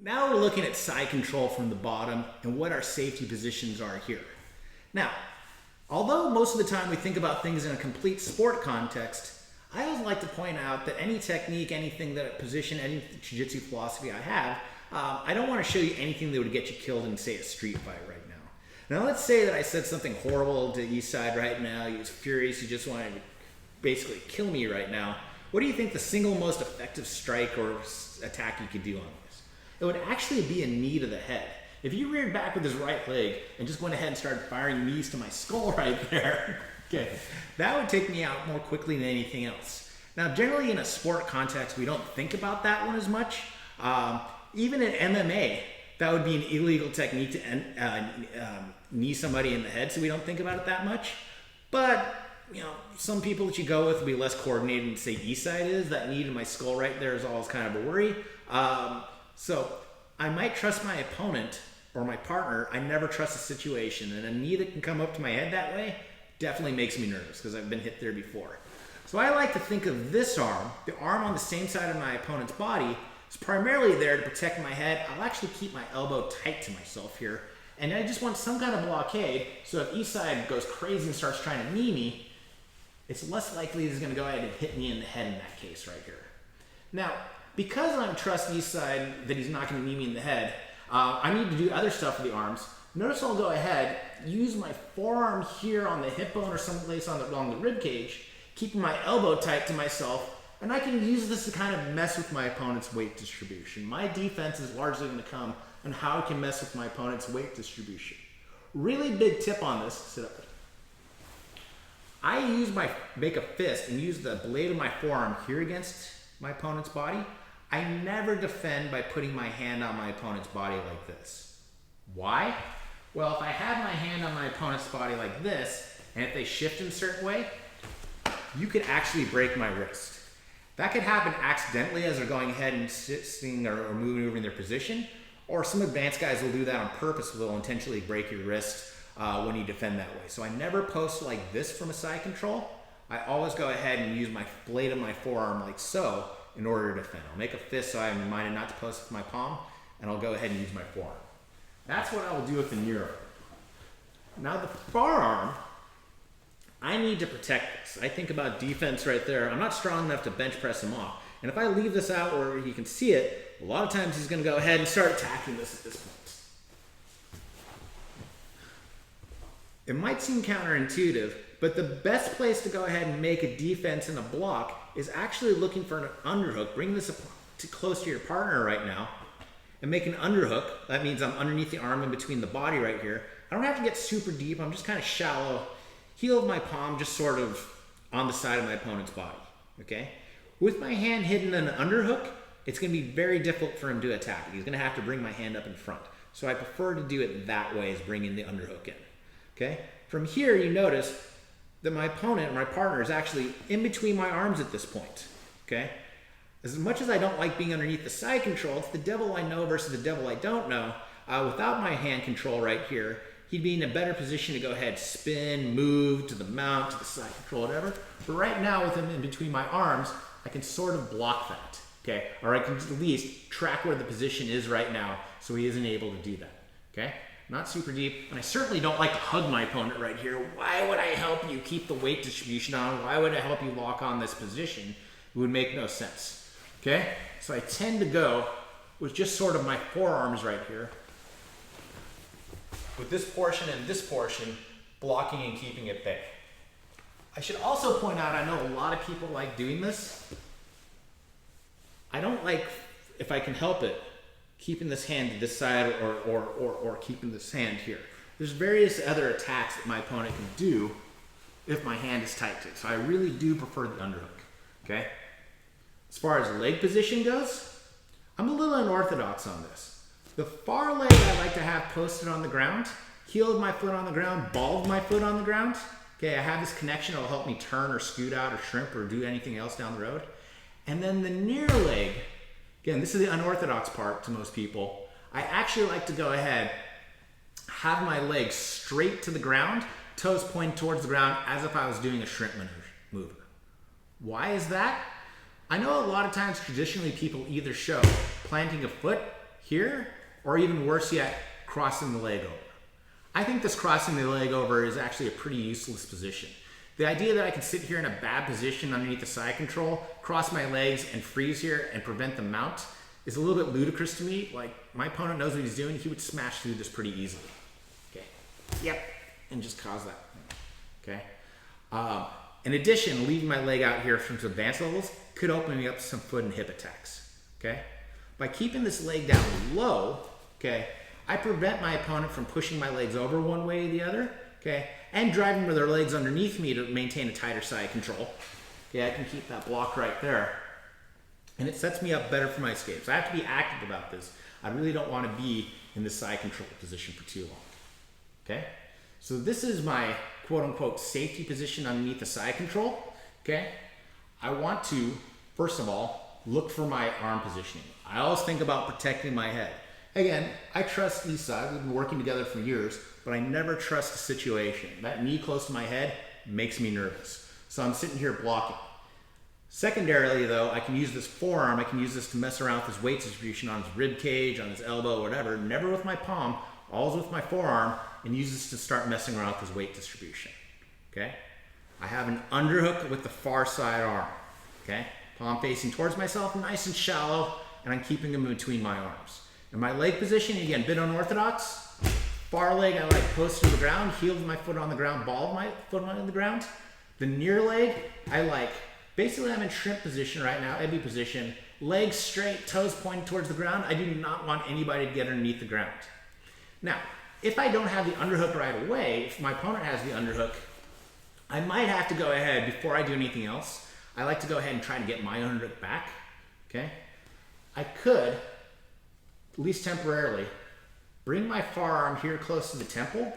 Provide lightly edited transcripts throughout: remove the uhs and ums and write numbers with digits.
Now we're looking at side control from the bottom and what our safety positions are here. Now, although most of the time we think about things in a complete sport context, I always like to point out that any technique, anything that position, any jiu-jitsu philosophy I have, I don't want to show you anything that would get you killed in, say, a street fight right now. Now, let's say that I said something horrible to Eastside right now. He was furious. He just wanted to basically kill me right now. What do you think the single most effective strike or attack you could do on this? It would actually be a knee to the head. If you reared back with his right leg and just went ahead and started firing knees to my skull right there, okay, that would take me out more quickly than anything else. Now, generally in a sport context, we don't think about that one as much. Even in MMA, that would be an illegal technique to knee somebody in the head, so we don't think about it that much. But, you know, some people that you go with will be less coordinated than, say, Eastside is. That knee to my skull right there is always kind of a worry. So I might trust my opponent or my partner. I never trust a situation, and a knee that can come up to my head that way definitely makes me nervous because I've been hit there before. So I like to think of this arm, the arm on the same side of my opponent's body, is primarily there to protect my head. I'll actually keep my elbow tight to myself here, and I just want some kind of blockade, so if Eastside goes crazy and starts trying to knee me, it's less likely he's going to go ahead and hit me in the head in that case right here. Now, because I'm trusting Eastside that he's not going to knee me in the head, I need to do other stuff with the arms. Notice I'll go ahead, use my forearm here on the hip bone or someplace along the rib cage, keeping my elbow tight to myself, and I can use this to kind of mess with my opponent's weight distribution. My defense is largely going to come on how I can mess with my opponent's weight distribution. Really big tip on this, sit up. I make a fist and use the blade of my forearm here against my opponent's body. I never defend by putting my hand on my opponent's body like this. Why? Well, if I have my hand on my opponent's body like this, and if they shift in a certain way, you could actually break my wrist. That could happen accidentally as they're going ahead and sitting or moving over in their position, or some advanced guys will do that on purpose. They'll intentionally break your wrist when you defend that way. So I never post like this from a side control. I always go ahead and use my blade of my forearm like so in order to defend. I'll make a fist so I'm reminded not to post with my palm, and I'll go ahead and use my forearm. That's what I will do with the near arm. Now the far arm, I need to protect this. I think about defense right there. I'm not strong enough to bench press him off. And if I leave this out where you can see it, a lot of times he's going to go ahead and start attacking this at this point. It might seem counterintuitive, but the best place to go ahead and make a defense in a block is actually looking for an underhook. Bring this up close to your partner right now and make an underhook. That means I'm underneath the arm in between the body right here. I don't have to get super deep. I'm just kind of shallow. Heel of my palm just sort of on the side of my opponent's body, okay? With my hand hidden in an underhook, it's going to be very difficult for him to attack. He's going to have to bring my hand up in front. So I prefer to do it that way, as bringing the underhook in, okay? From here, you notice that my opponent, my partner, is actually in between my arms at this point, okay? As much as I don't like being underneath the side control, it's the devil I know versus the devil I don't know. Without my hand control right here, he'd be in a better position to go ahead, spin, move to the mount, to the side control, whatever. But right now, with him in between my arms, I can sort of block that, okay? Or I can at least track where the position is right now so he isn't able to do that, okay? Not super deep, and I certainly don't like to hug my opponent right here. Why would I help you keep the weight distribution on? Why would I help you lock on this position? It would make no sense, okay? So I tend to go with just sort of my forearms right here, with this portion and this portion blocking and keeping at bay. I should also point out, I know a lot of people like doing this. I don't like, if I can help it, keeping this hand to this side or keeping this hand here. There's various other attacks that my opponent can do if my hand is tight to it. So I really do prefer the underhook, okay? As far as leg position goes, I'm a little unorthodox on this. The far leg I like to have posted on the ground, heel of my foot on the ground, ball of my foot on the ground. Okay, I have this connection that will help me turn or scoot out or shrimp or do anything else down the road. And then the near leg, again, this is the unorthodox part to most people. I actually like to go ahead, have my legs straight to the ground, toes pointing towards the ground as if I was doing a shrimp maneuver. Why is that? I know a lot of times traditionally people either show planting a foot here, or even worse yet, crossing the leg over. I think this crossing the leg over is actually a pretty useless position. The idea that I can sit here in a bad position underneath the side control, cross my legs and freeze here and prevent the mount is a little bit ludicrous to me. Like, my opponent knows what he's doing. He would smash through this pretty easily. Okay. Yep. And just cause that. Okay. In addition, leaving my leg out here from some advanced levels could open me up to some foot and hip attacks. Okay. By keeping this leg down low, okay, I prevent my opponent from pushing my legs over one way or the other, okay, and driving with their legs underneath me to maintain a tighter side control. Okay, I can keep that block right there. And it sets me up better for my escapes. I have to be active about this. I really don't want to be in this side control position for too long. Okay, so this is my quote unquote safety position underneath the side control. Okay, I want to, first of all, look for my arm positioning. I always think about protecting my head. Again, I trust Esau. We've been working together for years, but I never trust the situation. That knee close to my head makes me nervous. So I'm sitting here blocking. Secondarily, though, I can use this forearm. I can use this to mess around with his weight distribution on his rib cage, on his elbow, whatever. Never with my palm, always with my forearm, and use this to start messing around with his weight distribution. Okay? I have an underhook with the far side arm. Okay? Palm facing towards myself, nice and shallow, and I'm keeping them between my arms. In my leg position, again, a bit unorthodox. Far leg, I like close to the ground, heel of my foot on the ground, ball of my foot on the ground. The near leg, I like, basically I'm in shrimp position right now, Ebby position, legs straight, toes pointing towards the ground. I do not want anybody to get underneath the ground. Now, if I don't have the underhook right away, if my opponent has the underhook, I might have to go ahead, before I do anything else, I like to go ahead and try to get my underhook back, okay? I could, at least temporarily, bring my forearm here close to the temple,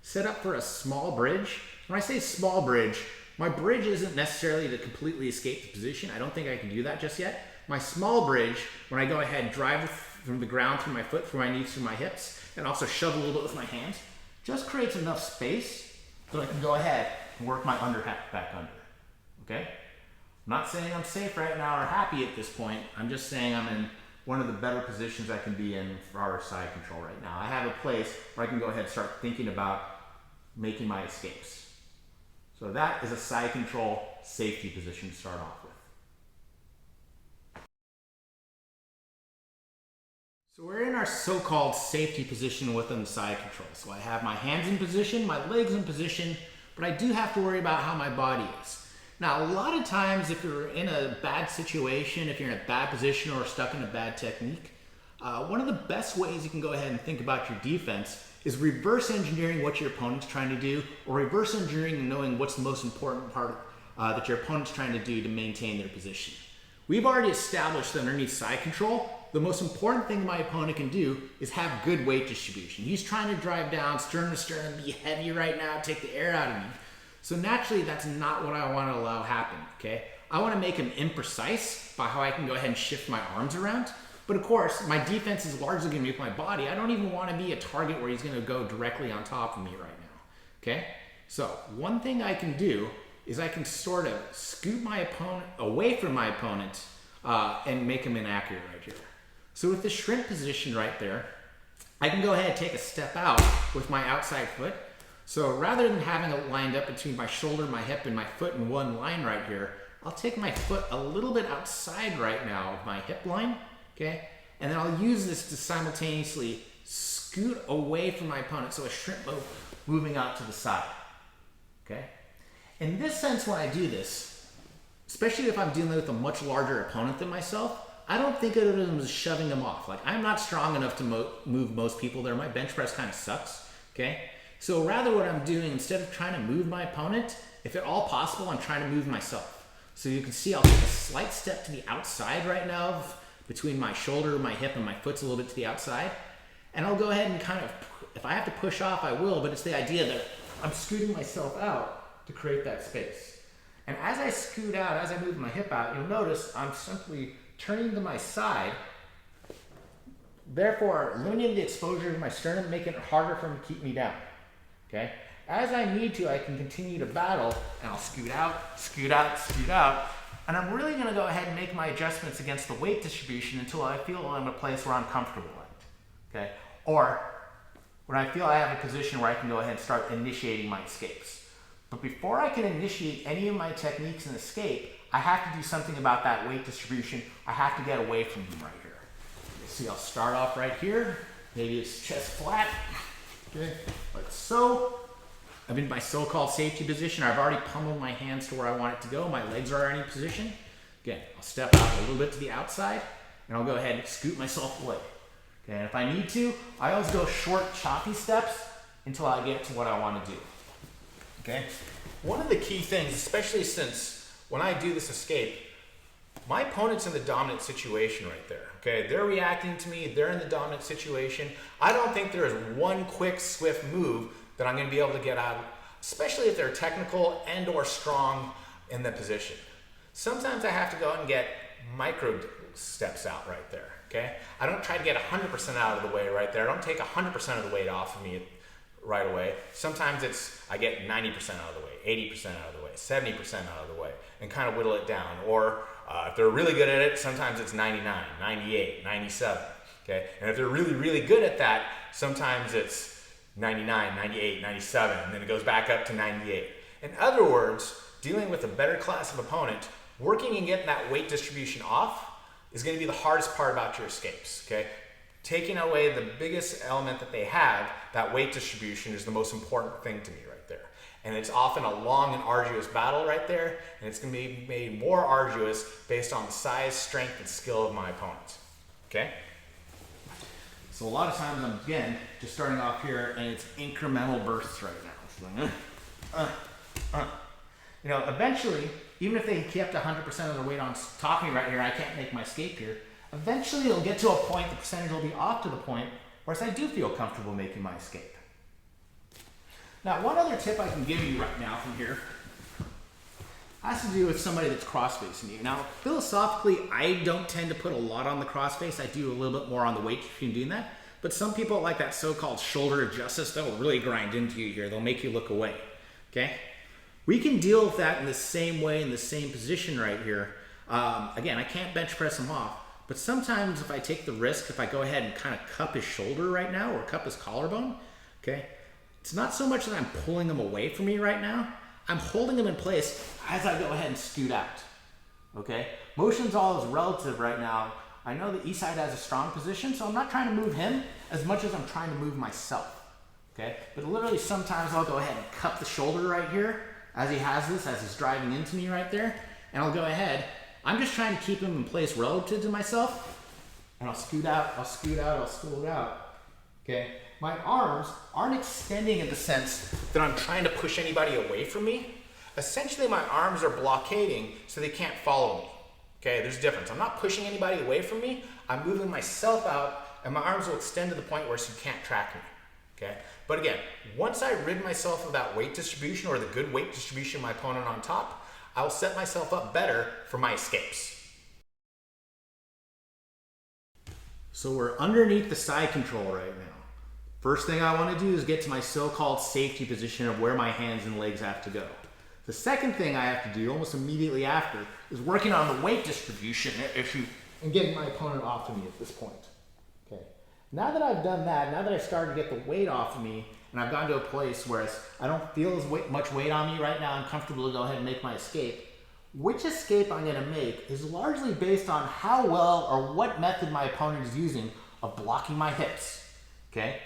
set up for a small bridge. When I say small bridge, my bridge isn't necessarily to completely escape the position. I don't think I can do that just yet. My small bridge, when I go ahead and drive from the ground through my foot, through my knees, through my hips, and also shove a little bit with my hands, just creates enough space so I can go ahead and work my underhook back under. Okay? I'm not saying I'm safe right now or happy at this point. I'm just saying I'm in one of the better positions I can be in for our side control right now. I have a place where I can go ahead and start thinking about making my escapes. So that is a side control safety position to start off with. So we're in our so-called safety position within the side control. So I have my hands in position, my legs in position, but I do have to worry about how my body is. Now, a lot of times if you're in a bad situation, if you're in a bad position or stuck in a bad technique, one of the best ways you can go ahead and think about your defense is reverse engineering what your opponent's trying to do, or reverse engineering and knowing what's the most important part that your opponent's trying to do to maintain their position. We've already established that underneath side control, the most important thing my opponent can do is have good weight distribution. He's trying to drive down sternum to sternum, be heavy right now, take the air out of me. So naturally, that's not what I want to allow happen, okay? I want to make him imprecise by how I can go ahead and shift my arms around. But of course, my defense is largely going to be with my body. I don't even want to be a target where he's going to go directly on top of me right now, okay? So one thing I can do is I can sort of scoot my opponent away from my opponent and make him inaccurate right here. So with the shrimp position right there, I can go ahead and take a step out with my outside foot. So rather than having it lined up between my shoulder, my hip, and my foot in one line right here, I'll take my foot a little bit outside right now of my hip line, okay? And then I'll use this to simultaneously scoot away from my opponent, so a shrimp moving out to the side, okay? In this sense, when I do this, especially if I'm dealing with a much larger opponent than myself, I don't think of it as shoving them off. Like, I'm not strong enough to move most people there. My bench press kind of sucks, okay? So rather what I'm doing, instead of trying to move my opponent, if at all possible, I'm trying to move myself. So you can see I'll take a slight step to the outside right now, between my shoulder, my hip, and my foot's a little bit to the outside. And I'll go ahead and kind of, if I have to push off, I will, but it's the idea that I'm scooting myself out to create that space. And as I scoot out, as I move my hip out, you'll notice I'm simply turning to my side, therefore limiting the exposure to my sternum, making it harder for him to keep me down. Okay? As I need to, I can continue to battle, and I'll scoot out, scoot out, scoot out, and I'm really going to go ahead and make my adjustments against the weight distribution until I feel I'm in a place where I'm comfortable at. okay? Or when I feel I have a position where I can go ahead and start initiating my escapes. But before I can initiate any of my techniques and escape, I have to do something about that weight distribution. I have to get away from him right here. See, I'll start off right here. Maybe it's chest flat, okay, like so. I'm in my so-called safety position. I've already pummeled my hands to where I want it to go. My legs are already in position. Again, I'll step out a little bit to the outside, and I'll go ahead and scoot myself away. Okay, and if I need to, I always go short, choppy steps until I get to what I want to do. Okay? One of the key things, especially since when I do this escape, my opponent's in the dominant situation right there. Okay, they're reacting to me, they're in the dominant situation. I don't think there is one quick, swift move that I'm going to be able to get out of, especially if they're technical and or strong in the position. Sometimes I have to go out and get micro steps out right there, okay? I don't try to get 100% out of the way right there. I don't take 100% of the weight off of me right away. Sometimes I get 90% out of the way, 80% out of the way, 70% out of the way, and kind of whittle it down. Or if they're really good at it, sometimes it's 99, 98, 97, okay? And if they're really, really good at that, sometimes it's 99, 98, 97, and then it goes back up to 98. In other words, dealing with a better class of opponent, working and getting that weight distribution off is going to be the hardest part about your escapes, okay? Taking away the biggest element that they have, that weight distribution, is the most important thing to me right there. And it's often a long and arduous battle right there, and it's going to be made more arduous based on the size, strength, and skill of my opponent, okay? So a lot of times I'm, again, just starting off here, and it's incremental bursts right now. It's like, You know, eventually, even if they kept 100% of their weight on top of me right here, I can't make my escape here. Eventually, it'll get to a point, the percentage will be off to the point where I do feel comfortable making my escape. Now, one other tip I can give you right now from here has to do with somebody that's cross-facing you. Now, philosophically, I don't tend to put a lot on the cross-face. I do a little bit more on the weight if you're doing that. But some people like that so-called shoulder of justice, they'll really grind into you here. They'll make you look away, okay? We can deal with that in the same way, in the same position right here. Again, I can't bench press him off, but sometimes if I take the risk, if I go ahead and kind of cup his shoulder right now or cup his collarbone, okay, it's not so much that I'm pulling him away from me right now. I'm holding him in place as I go ahead and scoot out, okay? Motion's all is relative right now. I know that Eastside has a strong position, so I'm not trying to move him as much as I'm trying to move myself, okay? But literally sometimes I'll go ahead and cup the shoulder right here as he has this, as he's driving into me right there, and I'll go ahead. I'm just trying to keep him in place relative to myself, and I'll scoot out, I'll scoot out, I'll scoot out, okay? My arms aren't extending in the sense that I'm trying to push anybody away from me. Essentially, my arms are blockading so they can't follow me. Okay, there's a difference. I'm not pushing anybody away from me. I'm moving myself out, and my arms will extend to the point where you can't track me. Okay, but again, once I rid myself of that weight distribution or the good weight distribution of my opponent on top, I will set myself up better for my escapes. So we're underneath the side control right now. First thing I want to do is get to my so-called safety position of where my hands and legs have to go. The second thing I have to do almost immediately after is working on the weight distribution issue and getting my opponent off of me at this point. Okay. Now that I've done that, now that I've started to get the weight off of me and I've gotten to a place where I don't feel as much weight on me right now, I'm comfortable to go ahead and make my escape. Which escape I'm going to make is largely based on how well or what method my opponent is using of blocking my hips. Okay?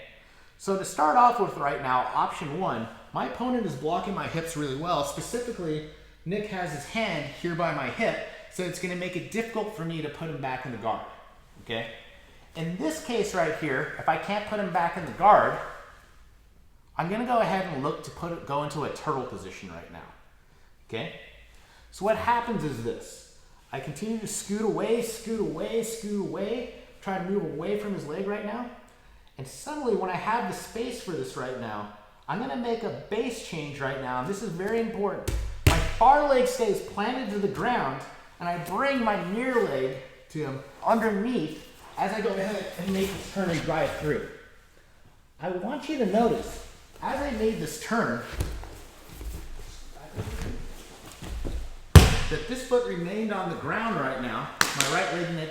So to start off with right now, option one, my opponent is blocking my hips really well. Specifically, Nick has his hand here by my hip, so it's going to make it difficult for me to put him back in the guard. Okay? In this case right here, if I can't put him back in the guard, I'm going to go ahead and look to go into a turtle position right now. Okay? So what happens is this. I continue to scoot away, scoot away, scoot away, try to move away from his leg right now. And suddenly, when I have the space for this right now, I'm going to make a base change right now. And this is very important. My far leg stays planted to the ground, and I bring my near leg to him underneath as I go ahead and make this turn and drive through. I want you to notice, as I made this turn, that this foot remained on the ground right now. My right leg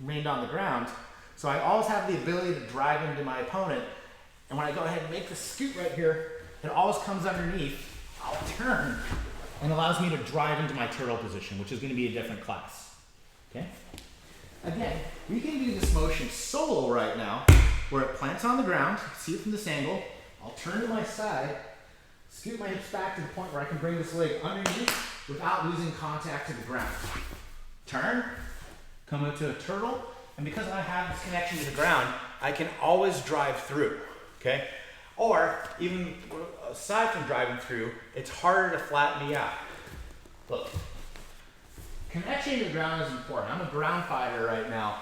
remained on the ground. So I always have the ability to drive into my opponent. And when I go ahead and make the scoot right here, it always comes underneath. I'll turn and allows me to drive into my turtle position, which is going to be a different class. Okay? Again, we can do this motion solo right now, where it plants on the ground. See it from this angle. I'll turn to my side, scoot my hips back to the point where I can bring this leg underneath without losing contact to the ground. Turn, come into a turtle, and because I have this connection to the ground, I can always drive through, okay? Or, even aside from driving through, it's harder to flatten me out. Look, connection to the ground is important. I'm a ground fighter right now.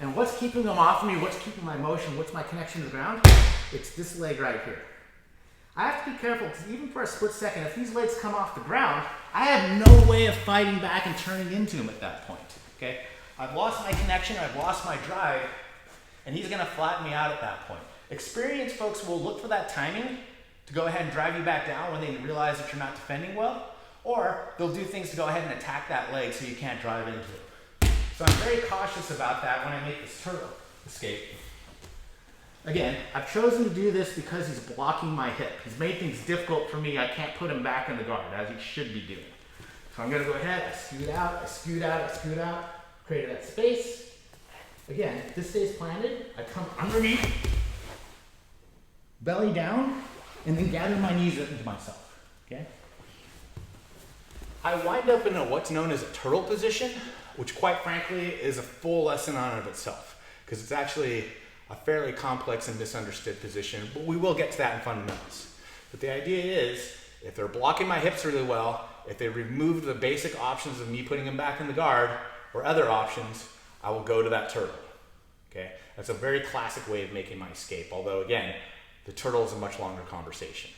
And what's keeping them off of me, what's keeping my motion, what's my connection to the ground? It's this leg right here. I have to be careful, because even for a split second, if these legs come off the ground, I have no way of fighting back and turning into him at that point, okay? I've lost my connection, I've lost my drive, and he's gonna flatten me out at that point. Experienced folks will look for that timing to go ahead and drive you back down when they realize that you're not defending well, or they'll do things to go ahead and attack that leg so you can't drive into it. So I'm very cautious about that when I make this turtle escape. Again, I've chosen to do this because he's blocking my hip. He's made things difficult for me. I can't put him back in the guard as he should be doing. So I'm gonna go ahead, I scoot out, I scoot out, I scoot out, create that space. Again, if this stays planted, I come underneath, belly down, and then gather my knees up into myself, okay? I wind up in what's known as a turtle position, which quite frankly is a full lesson on of itself, because it's actually a fairly complex and misunderstood position, but we will get to that in fundamentals. But the idea is, if they're blocking my hips really well, if they remove the basic options of me putting them back in the guard, or other options, I will go to that turtle, okay? That's a very classic way of making my escape, although again, the turtle is a much longer conversation.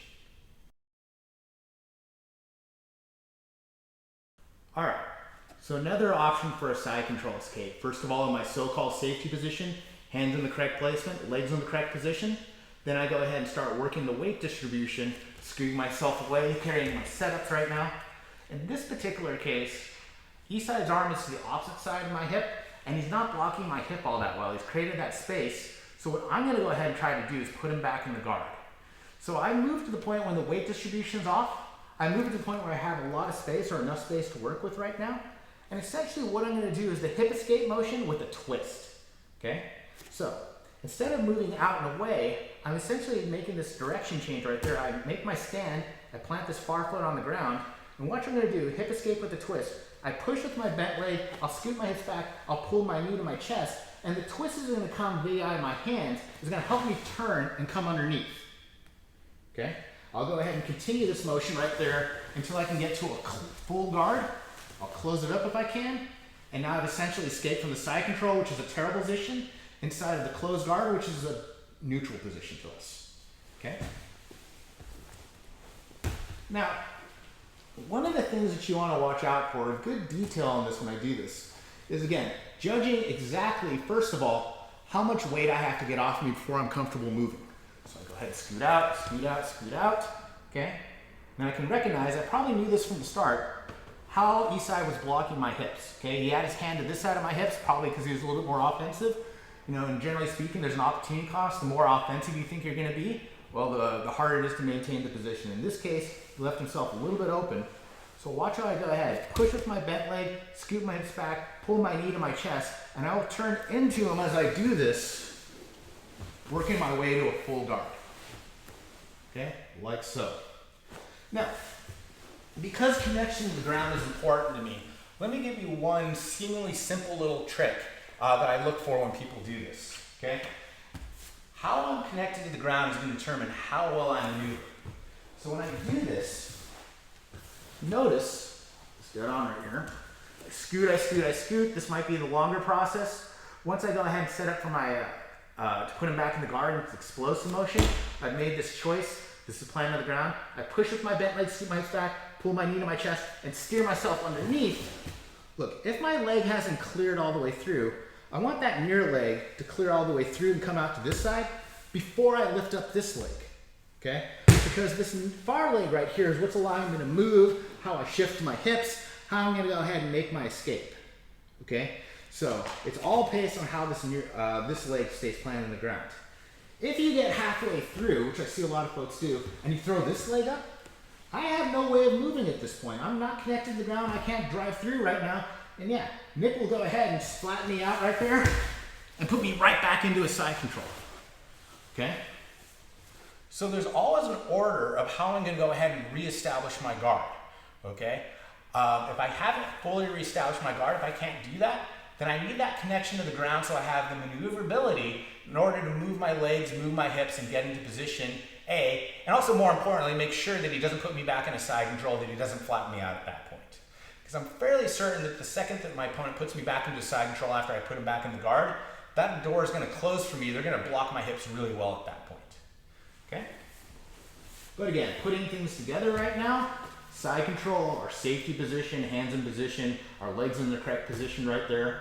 All right, so another option for a side control escape. First of all, in my so-called safety position, hands in the correct placement, legs in the correct position. Then I go ahead and start working the weight distribution, scooting myself away, carrying my setups right now. In this particular case, Isai's arm is to the opposite side of my hip, and he's not blocking my hip all that well. He's created that space. So what I'm gonna go ahead and try to do is put him back in the guard. So I move to the point when the weight distribution's off, I move to the point where I have a lot of space or enough space to work with right now. And essentially what I'm gonna do is the hip escape motion with a twist, okay? So instead of moving out and away, I'm essentially making this direction change right there. I make my stand, I plant this far foot on the ground, and what I'm gonna do, hip escape with a twist. I push with my bent leg, I'll scoot my hips back, I'll pull my knee to my chest, and the twist is gonna come via my hands, is gonna help me turn and come underneath, okay? I'll go ahead and continue this motion right there until I can get to a full guard. I'll close it up if I can, and now I've essentially escaped from the side control, which is a terrible position, inside of the closed guard, which is a neutral position to us, okay? Now, one of the things that you want to watch out for, good detail on this when I do this, is again, judging exactly, first of all, how much weight I have to get off me before I'm comfortable moving. So I go ahead and scoot out, scoot out, scoot out, okay? Now I can recognize, I probably knew this from the start, how Isai was blocking my hips, okay? He had his hand to this side of my hips, probably because he was a little bit more offensive. You know, and generally speaking, there's an opportunity cost. The more offensive you think you're gonna be, well, the harder it is to maintain the position. In this case, he left himself a little bit open. So watch how I go ahead, push with my bent leg, scoot my hips back, pull my knee to my chest, and I will turn into him as I do this, working my way to a full guard. Okay, like so. Now, because connection to the ground is important to me, let me give you one seemingly simple little trick that I look for when people do this, okay? How I'm connected to the ground is going to determine how well I maneuver. So when I do this, notice, let's get on right here, I scoot, I scoot, I scoot. This might be the longer process. Once I go ahead and set up for my, to put him back in the guard in explosive motion, I've made this choice. This is planted on the ground. I push with my bent leg, scoot my hips back, pull my knee to my chest, and steer myself underneath. Look, if my leg hasn't cleared all the way through, I want that near leg to clear all the way through and come out to this side before I lift up this leg, okay? Because this far leg right here is what's allowing me to move, how I shift my hips, how I'm gonna go ahead and make my escape, okay? So it's all based on how this leg stays planted in the ground. If you get halfway through, which I see a lot of folks do, and you throw this leg up, I have no way of moving at this point. I'm not connected to the ground. I can't drive through right now. And yeah, Nick will go ahead and just flatten me out right there and put me right back into a side control. Okay? So there's always an order of how I'm going to go ahead and reestablish my guard. Okay? If I haven't fully reestablished my guard, if I can't do that, then I need that connection to the ground so I have the maneuverability in order to move my legs, move my hips, and get into position A, and also more importantly, make sure that he doesn't put me back in a side control, that he doesn't flatten me out at that point. Because I'm fairly certain that the second that my opponent puts me back into a side control after I put him back in the guard, that door is going to close for me. They're going to block my hips really well at that point. Okay? But again, putting things together right now, side control, our safety position, hands in position, our legs in the correct position right there.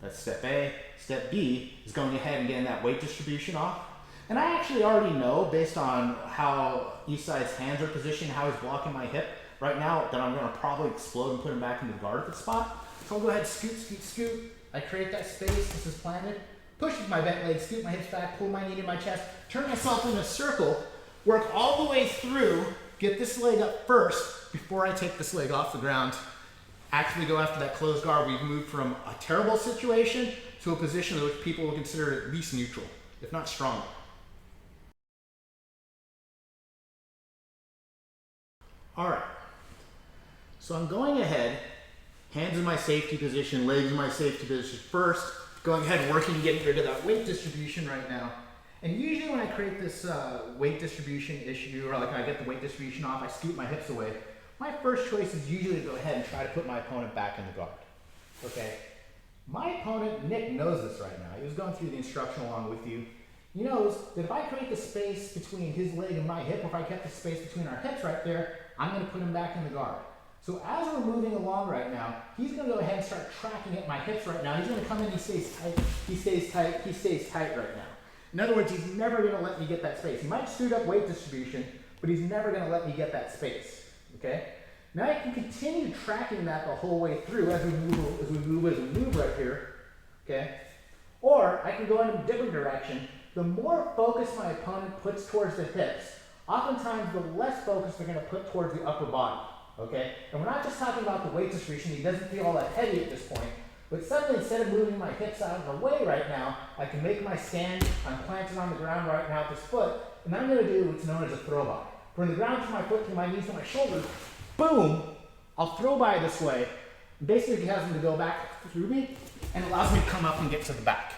That's step A. Step B is going ahead and getting that weight distribution off. And I actually already know, based on how each side's hands are positioned, how he's blocking my hip right now, that I'm going to probably explode and put him back in the guard at the spot. So I'll go ahead, scoot, scoot, scoot. I create that space. This is planted. Push with my bent leg, scoot my hips back, pull my knee to my chest, turn myself in a circle, work all the way through, get this leg up first before I take this leg off the ground. Actually go after that closed guard. We've moved from a terrible situation to a position in which people will consider at least neutral, if not stronger. All right, so I'm going ahead, hands in my safety position, legs in my safety position first, going ahead and working, getting rid of that weight distribution right now. And usually when I create this weight distribution issue, or like I get the weight distribution off, I scoot my hips away, my first choice is usually to go ahead and try to put my opponent back in the guard. Okay, my opponent, Nick, knows this right now. He was going through the instruction along with you. He knows that if I create the space between his leg and my hip, or if I kept the space between our hips right there, I'm going to put him back in the guard. So as we're moving along right now, he's going to go ahead and start tracking at my hips right now. He's going to come in, he stays tight, he stays tight, he stays tight right now. In other words, he's never going to let me get that space. He might scoot up weight distribution, but he's never going to let me get that space. Okay? Now I can continue tracking that the whole way through as we move right here. Okay? Or I can go in a different direction. The more focus my opponent puts towards the hips, oftentimes the less focus they're going to put towards the upper body. Okay? And we're not just talking about the weight distribution. He doesn't feel all that heavy at this point. But suddenly, instead of moving my hips out of the way right now, I can make my stand. I'm planted on the ground right now at this foot. And I'm going to do what's known as a throw by. From the ground to my foot, to my knees, to my shoulders, boom, I'll throw by this way. Basically, it allows me to go back through me and allows me to come up and get to the back.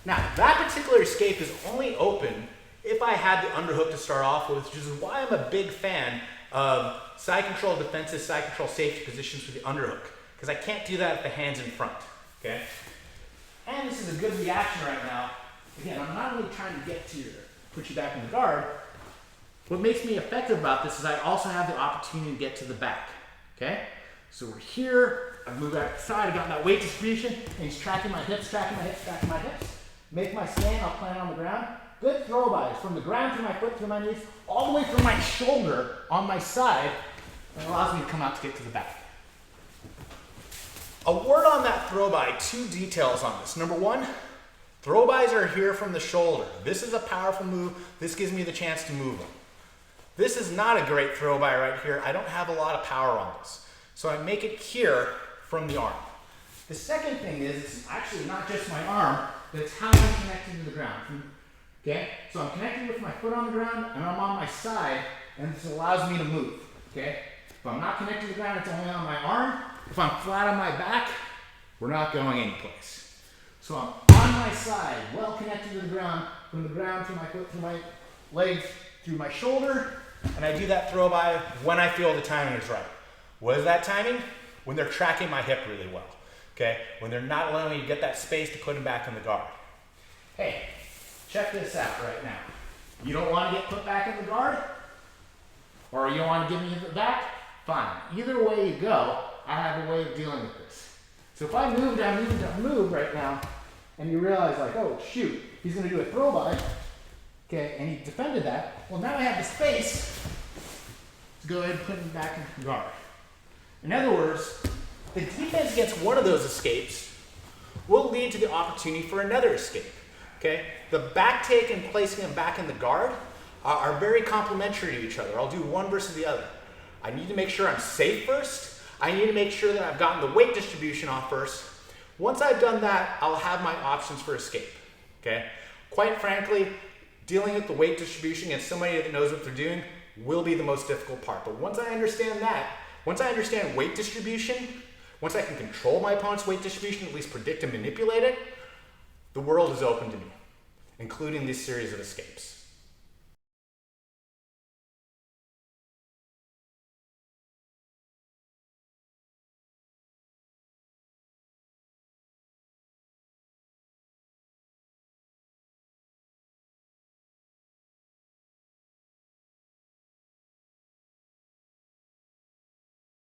Now, that particular escape is only open if I had the underhook to start off with, which is why I'm a big fan of side control defensive, side control safety positions for the underhook, because I can't do that with the hands in front, okay? And this is a good reaction right now. Again, I'm not only trying to get to put you back in the guard. What makes me effective about this is I also have the opportunity to get to the back, okay? So we're here, I move back to the side, I got that weight distribution, and he's tracking my hips, tracking my hips, tracking my hips. Make my stand, I'll plant on the ground. Good throw bys from the ground to my foot, to my knees, all the way from my shoulder on my side, and it allows me to come out to get to the back. A word on that throw by, 2 details on this. Number 1, throw bys are here from the shoulder. This is a powerful move. This gives me the chance to move them. This is not a great throw by right here. I don't have a lot of power on this. So I make it here from the arm. The second thing is, it's actually not just my arm, but it's how I'm connected to the ground. Okay? So I'm connected with my foot on the ground, and I'm on my side, and this allows me to move. Okay? If I'm not connected to the ground, it's only on my arm. If I'm flat on my back, we're not going anyplace. So I'm on my side, well connected to the ground, from the ground to my foot, to my legs, through my shoulder, and I do that throw by when I feel the timing is right. What is that timing? When they're tracking my hip really well. Okay? When they're not allowing me to get that space to put them back in the guard. Hey, check this out right now. You don't want to get put back in the guard? Or you don't want to give me the back? Fine. Either way you go, I have a way of dealing with this. So if I move right now, and you realize like, oh shoot, he's going to do a throw by, okay, and he defended that, well now I have the space to go ahead and put him back in the guard. In other words, the defense against one of those escapes will lead to the opportunity for another escape. Okay? The back take and placing them back in the guard are very complementary to each other. I'll do one versus the other. I need to make sure I'm safe first. I need to make sure that I've gotten the weight distribution off first. Once I've done that, I'll have my options for escape. Okay? Quite frankly, dealing with the weight distribution against somebody that knows what they're doing will be the most difficult part. But once I understand that, once I understand weight distribution, once I can control my opponent's weight distribution, at least predict and manipulate it, the world is open to me, including this series of escapes.